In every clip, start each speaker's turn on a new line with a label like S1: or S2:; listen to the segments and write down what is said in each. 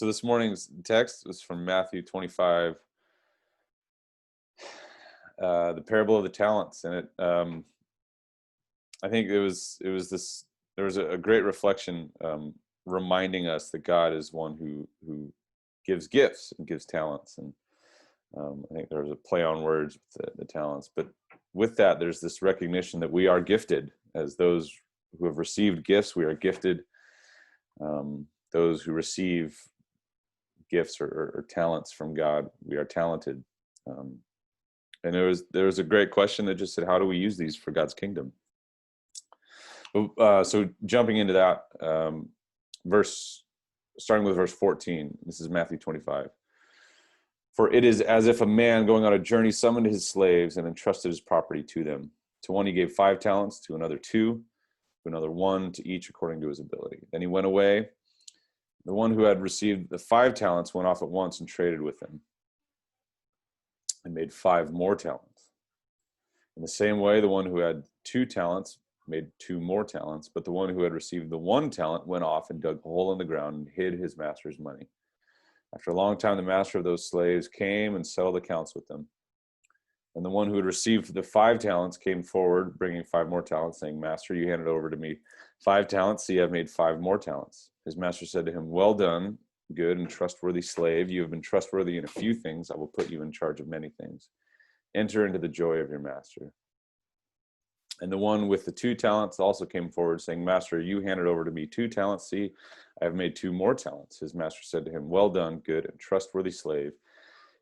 S1: So this morning's text was from Matthew 25, the parable of the talents, and I think there was a great reflection, reminding us that God is one who gives gifts and gives talents, and I think there was a play on words with the talents, but with that, there's this recognition that we are gifted as those who have received gifts. We are gifted. Those who receive gifts or talents from God, we are talented. And there was a great question that just said, how do we use these for God's kingdom? So jumping into that starting with verse 14, this is Matthew 25. For it is as if a man going on a journey summoned his slaves and entrusted his property to them. To one he gave 5 talents, to another 2, to another 1, to each according to his ability. Then he went away. The one who had received the 5 talents went off at once and traded with them and made 5 more talents. In the same way, the one who had 2 talents made 2 more talents, but the one who had received the 1 talent went off and dug a hole in the ground and hid his master's money. After a long time, the master of those slaves came and settled accounts with them. And the one who had received the 5 talents came forward, bringing 5 more talents, saying, Master, you handed over to me 5 talents. See, I've made 5 more talents. His master said to him, Well done, good and trustworthy slave. You have been trustworthy in a few things. I will put you in charge of many things. Enter into the joy of your master. And the one with the 2 talents also came forward, saying, Master, you handed over to me 2 talents. See, I have made 2 more talents. His master said to him, Well done, good and trustworthy slave.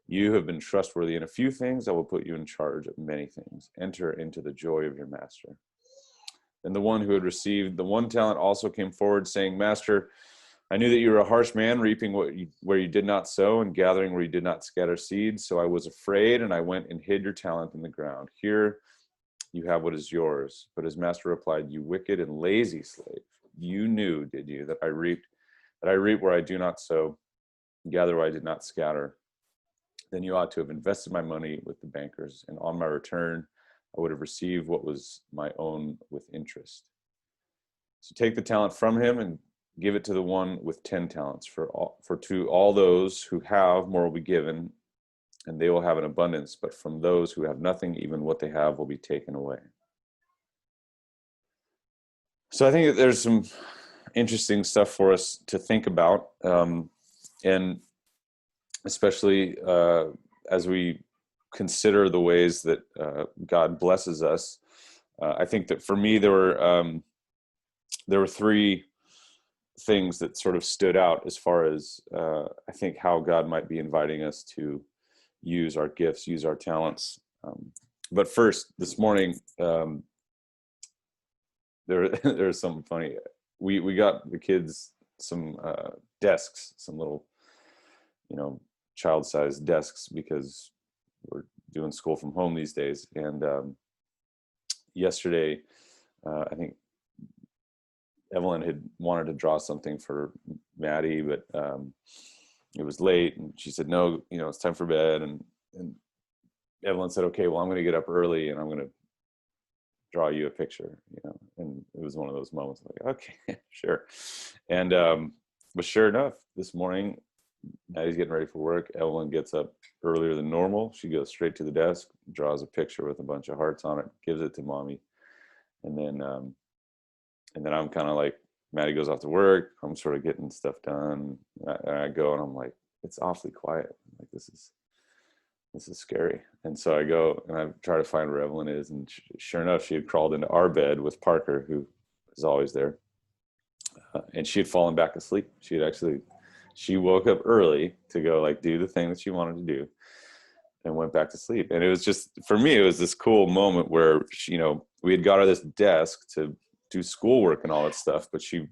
S1: You have been trustworthy in a few things. I will put you in charge of many things. Enter into the joy of your master. And the one who had received the 1 talent also came forward, saying, Master, I knew that you were a harsh man, reaping where you did not sow and gathering where you did not scatter seeds. So I was afraid, and I went and hid your talent in the ground. Here you have what is yours. But his master replied, You wicked and lazy slave. You knew, did you, that I reap where I do not sow, and gather where I did not scatter. Then you ought to have invested my money with the bankers, and on my return, I would have received what was my own with interest. So take the talent from him and give it to the one with 10 talents. For to all those who have, more will be given, and they will have an abundance. But from those who have nothing, even what they have will be taken away. So I think that there's some interesting stuff for us to think about, and especially as we consider the ways that God blesses us. I think that for me, there were 3 things that sort of stood out as far as I think how God might be inviting us to use our gifts, use our talents. But first, this morning, there's something funny. We got the kids some desks, some little, child-sized desks, because we're doing school from home these days. And yesterday, I think Evelyn had wanted to draw something for Maddie, but it was late, and she said, no, it's time for bed. And Evelyn said, okay, well, I'm going to get up early and I'm going to draw you a picture, and it was one of those moments like, okay, sure. And but sure enough, this morning, Maddie's getting ready for work. Evelyn gets up earlier than normal. She goes straight to the desk, draws a picture with a bunch of hearts on it, gives it to mommy. And then I'm kind of like, Maddie goes off to work. I'm sort of getting stuff done. And I go and I'm like, it's awfully quiet. Like, this is scary. And so I go and I try to find where Evelyn is. And sure enough, she had crawled into our bed with Parker, who is always there. And she had fallen back asleep. She woke up early to go do the thing that she wanted to do and went back to sleep. And it was just, for me, it was this cool moment where, we had got her this desk to do schoolwork and all that stuff, but she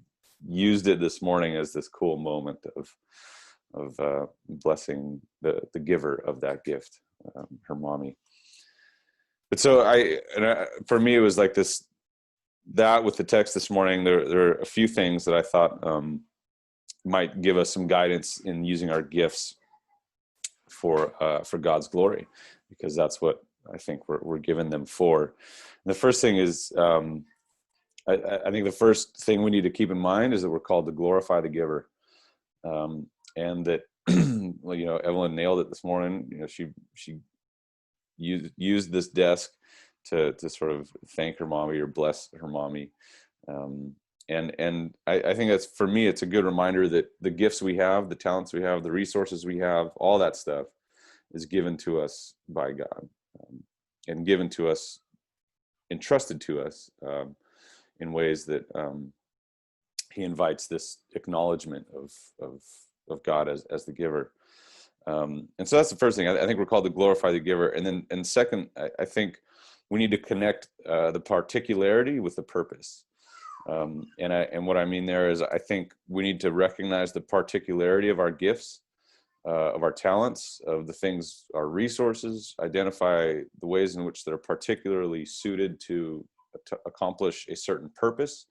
S1: used it this morning as this cool moment of blessing the giver of that gift, her mommy. But so for me, it was like this, that with the text this morning, there are a few things that I thought might give us some guidance in using our gifts for God's glory, because that's what I think we're given them for. And the first thing is, I think the first thing we need to keep in mind is that we're called to glorify the giver. And that, well, you know, Evelyn nailed it this morning. You know, she used this desk to sort of thank her mommy or bless her mommy. And I think that's, for me, it's a good reminder that the gifts we have, the talents we have, the resources we have, all that stuff is given to us by God, and given to us, entrusted to us, in ways that he invites this acknowledgement of God as the giver. And so that's the first thing. I think we're called to glorify the giver. And second, I think we need to connect the particularity with the purpose. And what I mean there is, I think we need to recognize the particularity of our gifts, of our talents, of the things, our resources, identify the ways in which they're particularly suited to accomplish a certain purpose,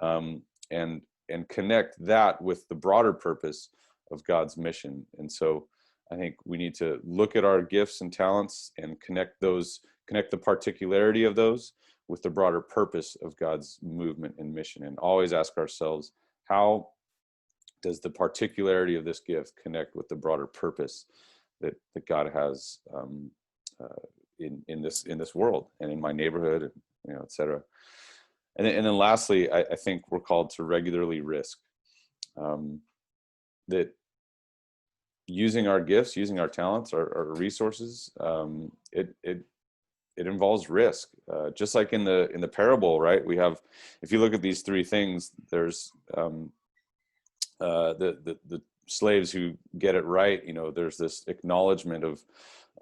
S1: and connect that with the broader purpose of God's mission. And so I think we need to look at our gifts and talents and connect the particularity of those with the broader purpose of God's movement and mission, and always ask ourselves, how does the particularity of this gift connect with the broader purpose that God has in this world and in my neighborhood, and, you know, et cetera. And then lastly, I think we're called to regularly risk, that using our gifts, using our talents, our resources, it involves risk. Just like in the parable, right? We have, if you look at these three things, there's the slaves who get it right. You know, there's this acknowledgement of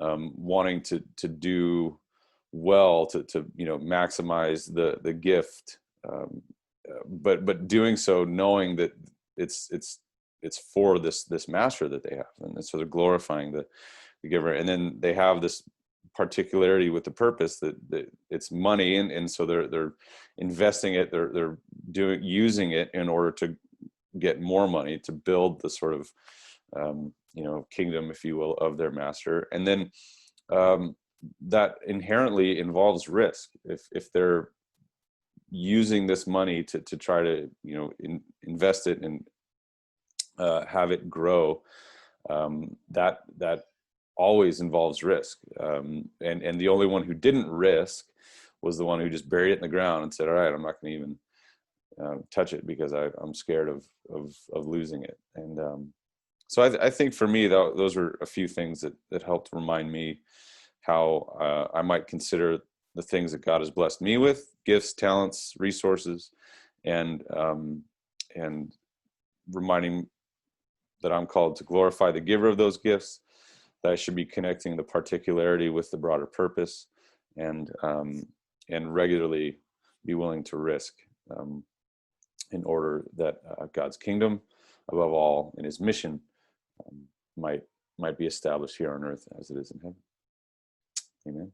S1: wanting to do well, to you know, maximize the gift, but doing so knowing that it's for this master that they have, and so they're glorifying the giver. And then they have this particularity with the purpose that it's money, and so they're investing it, they're using it in order to get more money to build the sort of you know, kingdom, if you will, of their master. And then that inherently involves risk. If they're using this money to try to, you know, invest it and have it grow, that always involves risk. And the only one who didn't risk was the one who just buried it in the ground and said, all right, I'm not going to even touch it because I'm scared of losing it. And so I think for me, those were a few things that helped remind me how I might consider the things that God has blessed me with, gifts, talents, resources, and reminding that I'm called to glorify the giver of those gifts, that I should be connecting the particularity with the broader purpose, and regularly be willing to risk in order that God's kingdom, above all, and his mission might be established here on earth as it is in heaven. Amen.